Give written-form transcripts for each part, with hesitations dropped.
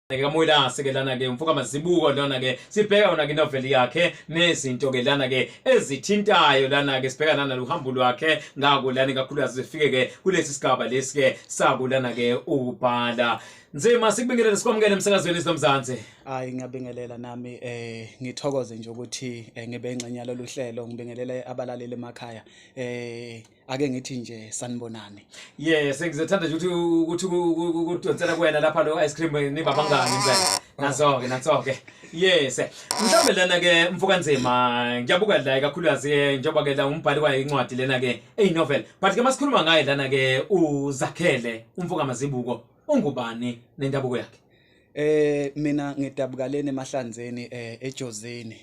KAMWELASE ke lana ke umfuka mazibuko lana ke sibheka yona ke novel yakhe nezinto ke lana ke ezithintayo lana ke sibheka nana uhambo lwakhe ngako lana kakhulukazi sifike ke kulesi sigaba lesi ke saku lana ke ubhala nzima sikubingelele sikwamukele emsakazweni STHOMBE. Hayi ngiyabingelela nami ngithokoze nje ukuthi ngibe ingxenye yalolu hlelo ngibingelele abalaleli emakhaya ake ngithi nje sanibonani. Yes ngizethanda nje ukuthi ukudonsela kuwena lapha lo ice cream niba bangani mzee nazo-ke yes mhlawumbe lana ke mfuka nzima ngiyabuka la kakhulukazi njengoba ke la umbhali wayo incwadi lena ke novel but ke masikhuluma ngaye lana ke uzakhele umfuka mazibuko ungubani nendabuko yakhe. Mina ngidabukaleni emahlanzeni eJozini.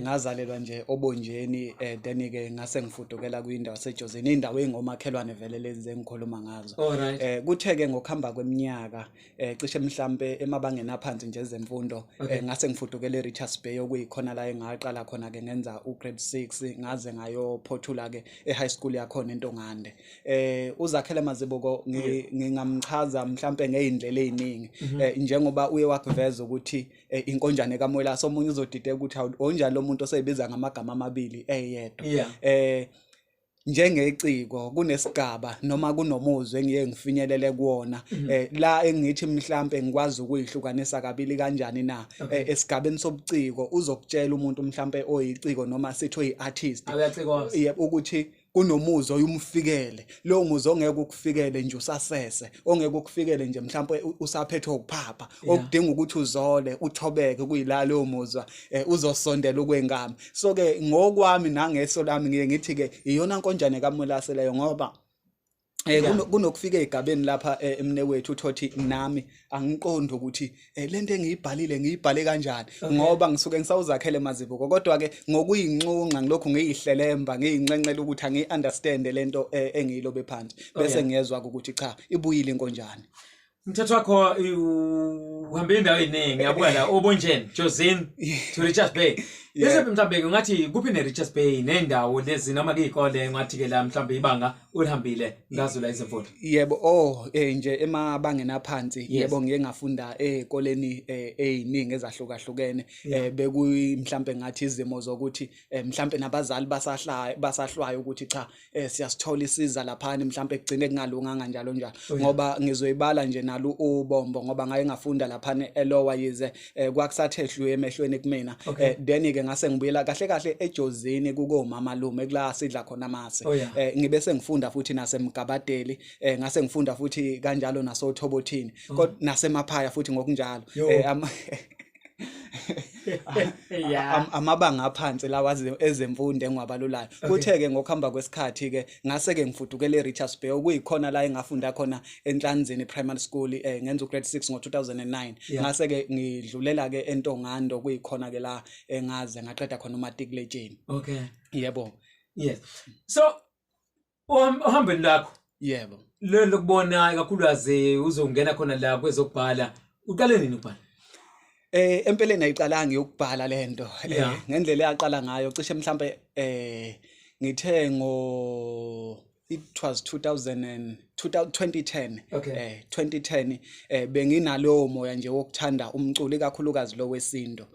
Ngazalelwa nje obonjeni then ke ngase ngifudukela kwindawo eseJozini indawo engomakhelwane vele lezi engikhuluma ngazo. Kutheke ngokuhamba kweminyaka cishe mhlambe emabangeni aphansi nje ezemfundo ngase ngifudukela eRichards Bay okuyikhona la engaqala khona ke ngenza ugrade 6 ngaze ngayophothula ke ehigh school yakhona eNtongande. Uzakhele Mazibuko ngingamchaza mhlambe ngeindlela eziningi njengoba uye wakuveza ukuthi Inkonjane KAMWELASE omunye uzodide ukuthi onjalo umuntu oseyibiza ngamagama amabili eyedwa. Njengeciko kunesigaba noma kunomuzwe engiye ngifinyelele kuona la engithi mhlambe ngikwazi ukuyihlukanisa kabili kanjani na esigabeni sobuciko uzokutshela umuntu mhlambe oyiciko noma sithi oyiartist ukuthi kunomuzwa oyumfikele lo muzwa ongeke ukufikele nje usasese ongeke ukufikele nje mhlawumbe usaphethwe ukuphapha okudinga ukuthi uzole uthobeke kuyila lo muzwa uzosondela ukwengami so ke ngokwami nangeso lami ngiye ngithi ke iyona Nkonjane KAMWELASE leyo ngoba kunokufika egabeni lapha emnewethu uthothi nami angiqondi ukuthi lento engiyibhalile ngiyibhale kanjani ngoba ngisuke ngisawuzakhele Mazibuko kodwa ke ngokuyinxunqa ngilokhu ngiyihlelemba ngiyincencela ukuthi angiunderstand lento engiyilobe phansi bese ngiyezwa ukuthi cha ibuyile Inkonjane. Mthetho wakho uhambe indawo eziningi yabuka la obonjeni Jozini to Richards Bay. Yesiphi mhlambe ngathi kuphi neRichards Bay nendawo lezi noma kuyikole ngathi ke la mhlambe ibanga ulihambile ngazo la izemfundo. Yebo nje emabangeni aphansi yebo ngiye ngafunda ezikoleni eziningi ezahlukahlukene bekuyi mhlambe ngathi izimo zokuthi mhlambe nabazali basahlwayo ukuthi cha siyasithola isiza lapha mhlambe kugcine kungalunganga njalo ngoba ngizoyibala nje nalo ubombo ngoba ngaye ngafunda lapha eLower yize kwakusathehluwe emehlweni kumina then ke ngase ngibuyela kahle eJozini kukomama lume kula sidla khona amase ngibe sengifunda futhi nasemgabadeli ngase ngifunda futhi kanjalo nasoThobothini kodwa nasemaphaya futhi ngokunjalo amabanga aphansi lawazi ezemfundo engiwabalulayo kutheke ngokuhamba kwesikhathi ke ngase ke ngifudukele eRichards Bay okuyikhona la engafunda khona eNhlanzini Primary School ngenza ugrade 6 ngo2009 ngase ke ngidlulela ke eNtongando kuyikhona ke la engaze ngaqeda khona umatriculation. Yebo. Yes. So uhambeni lakho yebo lo lokubona kakhulukazi uzongena khona la kwezokubhala uqale nini ukubhala? Empeleni ayicalanga yokubhala lento ngendlela yaqala ngayo cishe mhlambe ngithe it was 2010 2010 benginalowo moya nje wokuthanda umculo kakhulukazi lo wesindo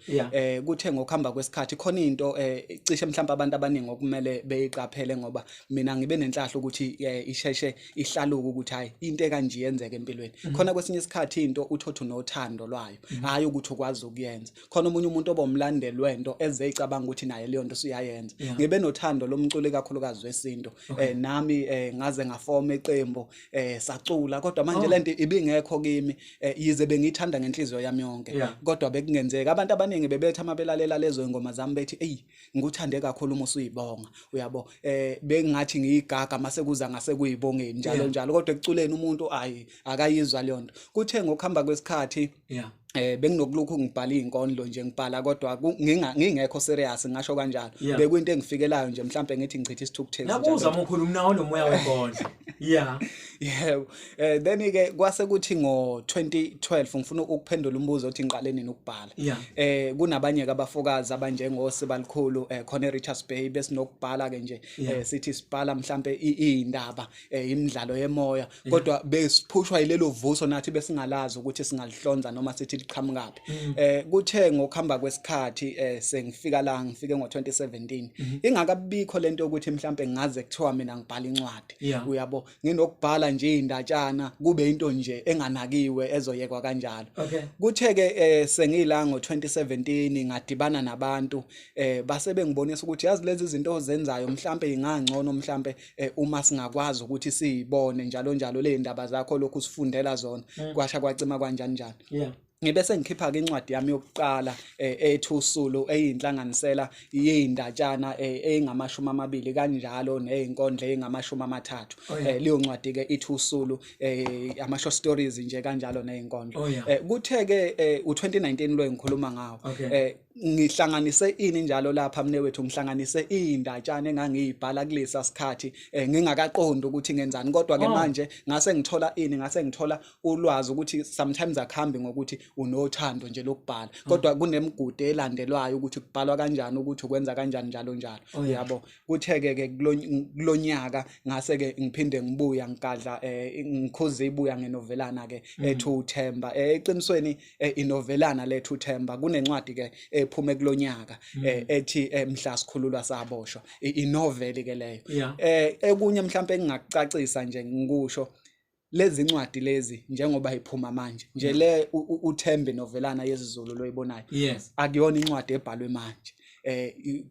kuthe ngokuhamba kwesikhathi khona into cishe mhlawumbe abantu abaningi okumele beyiqaphele ngoba mina ngibe nenhlahla ukuthi isheshe ihlaluka ukuthi hayi into kanje yenzeke empilweni khona kwesinye isikhathi into uthothu nothando lwayo hayi ukuthi ukwazi ukuyenza khona umunye umuntu obomlandeli wento ezeyicabanga ukuthi naye leyo nto uyayenza ngibe nothando lomculo kakhulukazi wesindo nami ngaze ngafoma eqembu sacula kodwa manje lento ibingekho kimi yize bengithanda ngenhliziyo yami yonke kodwa bekungenzeka abantu abaningi bebethi amabelalela lezo ingoma zami bethi hey ngikuthande kakhulu uma usuyibonga uyabo bengathi ngiyigaga mase kuza ngase kuyibongeni njalo kodwa ekuculeni umuntu akayizwa leyo nto kuthe ngokuhamba kwesikhathi benginokulukho ngibhala izinkondlo nje ngibhala kodwa ngingekho serious ngisho kanjalo bekuyinto engifikelayo nje mhlambe ngithi ngichitha isithukuthezi nakuza mokhuluma nawo nomoya wenkondlo. Then ke kwase kuthi ngo2012 ngifuna ukuphendula umbuzo othi ngiqale nini ukubhala kunabanye ke abafokazi abanjengo Sibalikhulu khona eRichards Bay besinokubhala ke nje sithi sibhala mhlambe izindaba imidlalo yemoya kodwa besiphushwa yilelo vuso nathi besingalazi ukuthi singalihlonza noma sithi liqhamukapi. Kuthe ngokuhamba kwesikhathi sengifika la ngifike ngo2017 ingakabikho lento ukuthi mhlambe ngaze kuthiwa mina ngibhala incwadi uyabo nginokubhala nje indatshana kube into nje enganakiwe ezoyekwa kanjalo. Kuthe ke sengila ngo2017 ngadibana nabantu base bengibonisa ukuthi yazi lezi izinto ozenzayo mhlambe ingangcono mhlambe uma singakwazi ukuthi siyibone njalo njalo le ndaba zakho lokhu sifundela zona kwasha kwacima kanjani njalo. Ngibe sengikhipha ke incwadi yami yokuqala ethi usulu eyinhlanganisela yeindatshana eyingamashumi amabili kanjalo nezinkondlo eyingamashumi amathathu. Leyo ncwadi ke ithi usulu ama-short stories nje kanjalo nezinkondlo. Kuthe ke u2019 lo engikhuluma ngawo ngihlanganise ini njalo lapha mnewethu ngihlanganise indatshana engangiyibhala kulesa sikhathi ngingakaqondi ukuthi ngenzani kodwa ke manje ngase ngithola ulwazi ukuthi sometimes akhambi ngokuthi unothando nje lokubhala kodwa kunemigudu elandelwayo ukuthi kubhalwa kanjani ukuthi ukwenza kanjani njalo njalo yabo. Kutheke ke kulonyaka ngase ke ngiphinde ngibuya ngigadla ngikhoze ibuya ngenovelana ke ethi uthemba eqinisweni inovelana lethu uthemba kunencwadi ke ephume kulonyaka ethi mhla skhululwa saboshwa inoveli ke leyo. Ekunye mhlambe engingakucacisa nje ngikusho lezi ncwadi lezi njengoba iphuma manje nje le uthembe novelana yesiZulu loyibonayo akuyona incwadi ebhalwe manje.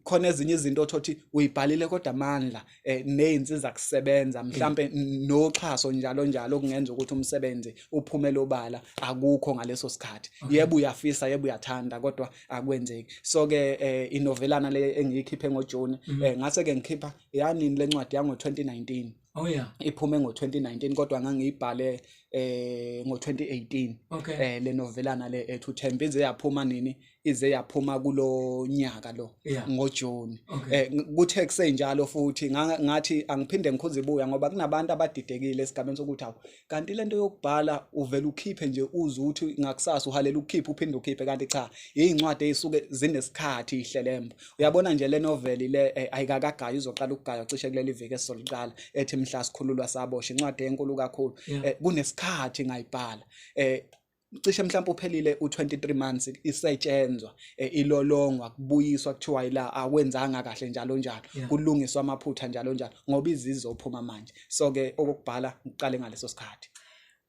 Khona ezinye izinto othothi uyibhalile kodwa amandla nezinsiza kusebenza mhlambe noxhaso njalo njalo kungenza ukuthi umsebenzi uphumele obala akukho ngaleso sikhathi. Yebo uyafisa yebo uyathanda kodwa akwenzeki. So ke inovelana le engiyikhiphe ngoJune ngase ke ngikhipha yanini lencwadi yango 2019. Iphume ngo2019 kodwa ngangiyibhale ngo2018 le novelana le ethi uthemba ize yaphuma nini ize yaphuma kulo nyaka lo ngoJune. Kuthe kusenjalo futhi ngathi angiphinde ngikhuze ibuya ngoba kunabantu abadidekile esigabeni sokuthi awu kanti lento yokubhala uvela ukhiphe nje uze uthi ngakusasa uhalela ukukhipha uphinde ukhiphe kanti cha izincwadi ezisuke zinesikhathi ihlelemba. Uyabona nje le novel le ayikakagayi izoqala ukugaya cishe kuleli viki esizoliqala ethi mhla skhululwa saboshwa incwadi enkulu kakhulu kunesikhathi ngayibhala cishe mhlawumbe uphelile u23 months isetshenzwa ilolongwa kubuyiswa kuthiwa ila akwenzanga kahle njalo njalo kulungiswa amaphutha njalo njalo ngoba izizophuma manje. So ke okubhala ngiqale ngaleso sikhathi.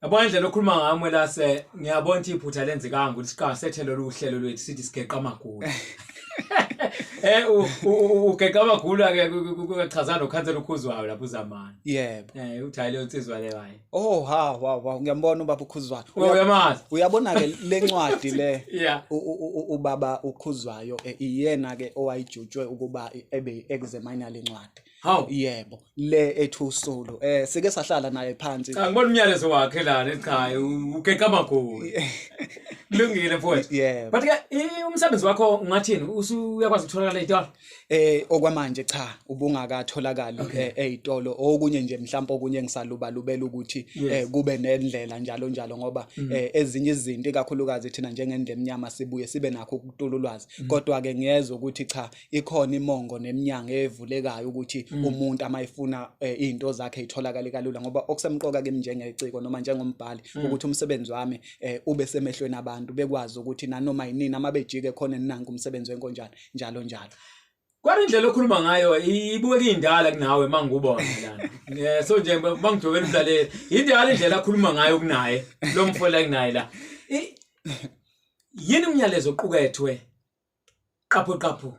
Yabona indlela okhuluma ngayo Mwelase ngiyabona ukuthi iphutha lenzekanga ukuthi siqa sethelo uhlelo lwethu sithi sigeqa amagulu. Ugeqa amagulu ke kuchazana ukhansela ukhuzwayo lapho uzamani. Yebo. Uthayile unsizwa le hayi. Wow ngiyambona ubaba ukhuzwayo. Uyamazi. Uyabona ke lencwadi le ubaba ukhuzwayo iyena ke owayijutshwe ukuba ebe examiner lencwadi. Yebo le ethu usulu sike sahlala naye phansi. Ngibona umyalezo wakhe la ekhaya ugeqa amagulu. Kulungile mfowethu. But ke umsebenzi wakho ngathini usuyakwazi ukuthola le itolo? Okwamanje cha ubungakatholakali ezitolo okunye nje mhlawumbe okunye engisalubalubela ukuthi kube nendlela njalo njalo ngoba ezinye izinto ikakhulukazi thina njengendle emnyama sibuye sibe nakho ukutula ulwazi kodwa ke ngiyeza ukuthi cha ikhona imongo neminyango evulekayo ukuthi umuntu amayifuna izinto zakhe itholakale kalula ngoba okusemqoka ke njengeciko noma njengombhali ukuthi umsebenzi wami ube semehlweni abantu bekwazi ukuthi nanoma yinini amabejike khona ninanku umsebenzi wenkonjane njalo njalo. Kwari indlela okhuluma ngayo ibuke indala kunawe mangubona lana. So nje bangijokela umdlalela indlela indlela akhuluma ngayo kunaye lo mfola kunaye la. Yini umyalezo oqukethwe qapho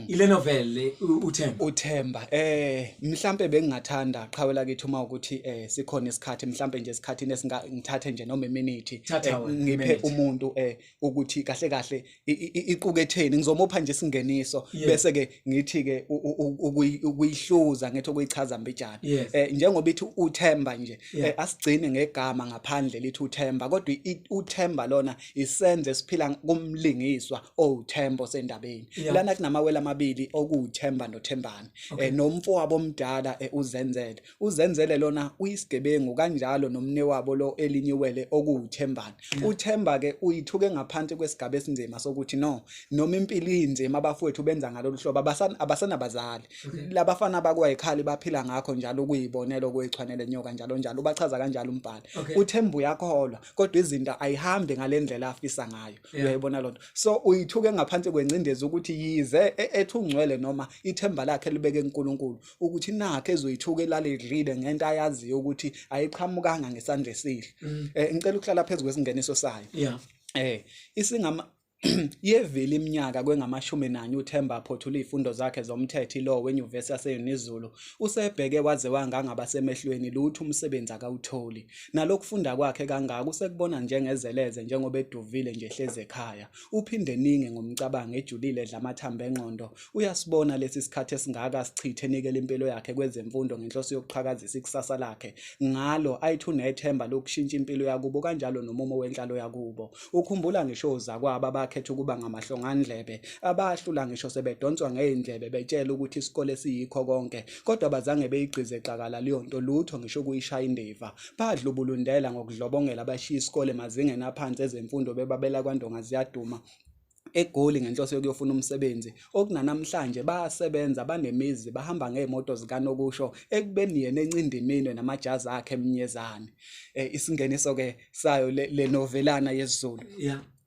ile novel uthemba mhlambe bengingathanda qhawela kithi uma ukuthi sikhona isikhathi mhlambe nje isikhathini esingithathe nje noma iminute ngiphe umuntu ukuthi kahle kahle iquketheni ngizomopha nje singeniso bese ke ngithi ke ukuyihluza ngithi ukuyichaza mbijana njengoba ithi uthemba nje asigcine ngegama ngaphandle lithi uthemba kodwa uthemba lona isenze siphila kumlingiswa owuthembo sendabeni lana kunama amawele amabili okuthemba nothembane nomfowabo omdala uzenzele lona uyisigebengu kanjalo nomne wabo lo elinyiwele okuthembane uthemba ke uyithuke ngaphansi kwesigaba esinzima sokuthi no noma impilo inzima abafowethu benza ngalolu hlobo abasanabazali labafana bakwa ekhali baphila ngakho njalo ukuyibonela okwechwanele nyoka njalo ubachaza kanjalo umbhali uthemba uyakholwa kodwa izinto ayihambi ngalendlela afisa ngayo uyayibona lonto so uyithuke ngaphansi kwencindezi ukuthi yize ethungcwele noma ithemba lakhe libeke kuNkulunkulu ukuthi nakhe ezoyithuka elalidlile ngento ayaziyo ukuthi ayiqhamukanga ngesandla esihle ngicela ukuhlala phezulu kwesingeniso sayo isingama yevile iminyaka kwengamashumi uthemba aphothula izifundo zakhe zomthetho lo wenyuvesi yaseYunizulu usebheke waze wangangabasemehlweni lutho umsebenzi akawutholi nalokufunda kwakhe kangaka usekubona njengezeleze njengoba eduvile nje hleze ekhaya uphinde ningi ngomcabango ejulile edla amathamba engqondo uyasibona lesi sikhathi esingaka sichithe enikele impilo yakhe kwezemfundo ngenhloso yokuqhakazisa ikusasa lakhe ngalo ayithuna ethemba lokushintsha impilo yakubo kanjalo nomumo wenhlalo yakubo ukhumbula ngisho zakwaba khetha ukuba ngamahlongandlebe abahlula ngisho sebedonswa ngeindlebe betshela ukuthi isikole siyikho konke kodwa bazange beyigqize eqakala leyo nto lutho ngisho kuyishaya indeva badla ubulundela ngokudlobongela abashiya isikole mazingena aphansi ezemfundo bebabela kwandonga ziyaduma eGoli ngenhloso yokuyofuna umsebenzi okunanamhlanje bayasebenza banemizi bahamba ngeemoto zikanokusho ekubeni yena encindimini namajazi akhe emnyezane isingeniso ke sayo le novelana yesiZulu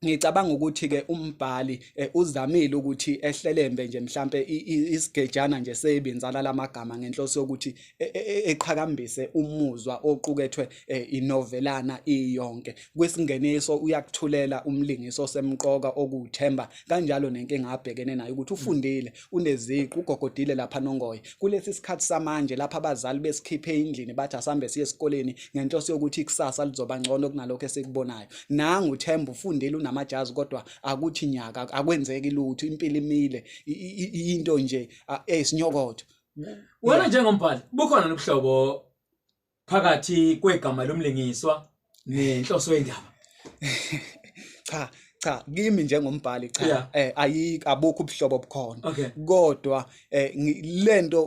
ngicabanga ukuthi ke umbhali uzamile ukuthi ehlelembe nje mhlambe isigejana nje sebinzala lamagama ngenhloso yokuthi eqhakambise umuzwa oqukethwe inovelana iyonke kwesingeniso uyakuthulela umlingiso semqoka okuthemba kanjalo nenkinga abhekene nayo ukuthi ufundile uneziqu ugogodile lapha nongoye kulesi sikhathi samanje lapha abazali besikhiphe endlini bathi asambe siye esikoleni ngenhloso yokuthi ikusasa lizoba ngcono kunalokho esikubonayo nangu uthemba ufundile amajazi kodwa akuthi nyaka akwenzeki lutho impilo imile into nje esinyokotho wena njengombhali bukhona nobuhlobo phakathi kwegama lomlingiswa nenhloso yendaba cha kimi njengombhali cha abukho ubuhlobo obukhona kodwa lento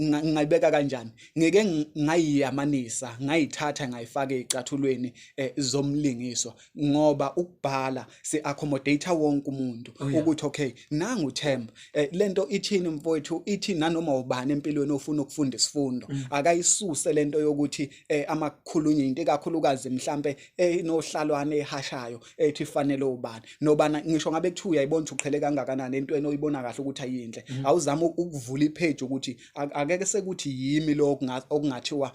ngayibeka kanjani ngeke ngayiyamanisa ngayithatha ngayifaka ezicathulweni zomlingiswa ngoba ukubhala se-accommodate wonke umuntu ukuthi okay nangu uthemba lento ithini mfowethu ithi nanoma ubani empilweni ofuna ukufunda isifundo akayisuse lento yokuthi amakhulunye into ekakhulukazi mhlambe enohlalwane ehashayo ethi fanele ubani nobana ngisho ngabe kuthiwa uyayibona ukuthi uqhele kangakanani entweni oyibona kahle ukuthi ayinhle awuzama ukuvula ipage ukuthi akeke sekuthi yimi lo okungathiwa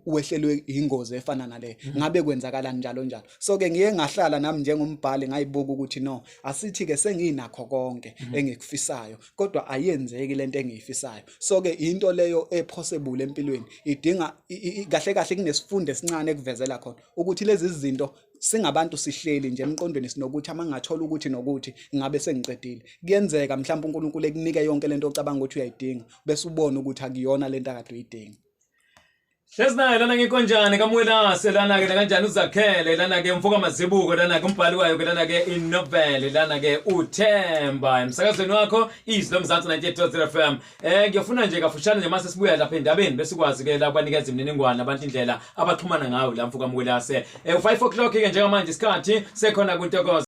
wehlelwe ingozi efana nale ngabe kwenzakalani njalo so ke ngiye ngahlala nami njengombhali ngayibuka ukuthi no asithi ke senginakho konke engikufisayo kodwa ayenzeki lento engiyifisayo so ke into leyo epossible empilweni idinga kahle kunesifundo esincane ekuvezela khona ukuthi lezi izinto singabantu sihleli nje emqondweni sinokuthi amangathola ukuthi nokuthi ngabe sengicedile kuyenzeka mhlawumbe uNkulunkulu ekunike yonke lento ocabanga ukuthi uyayidinga bese ubone ukuthi akuyona lento akade uyidinga Hlesinayo lana ngikonjane KAMWELASE lana ke kanjani uzakhele lana ke mfoka mazibuko lana ke umbhali wayo ke lana ke inoveli lana ke uthemba emsakazweni wakho IZWI LOMZANSI 98.0 FM ngiyafuna nje kafushane nje mase sibuya lapha endabeni bese kwazi ke la kwanikeza imininingwane abantu indlela abaxhumana ngayo la mfoka KAMWELASE 5 o'clock ke njengamanje isikhathi sekhona kuntokozo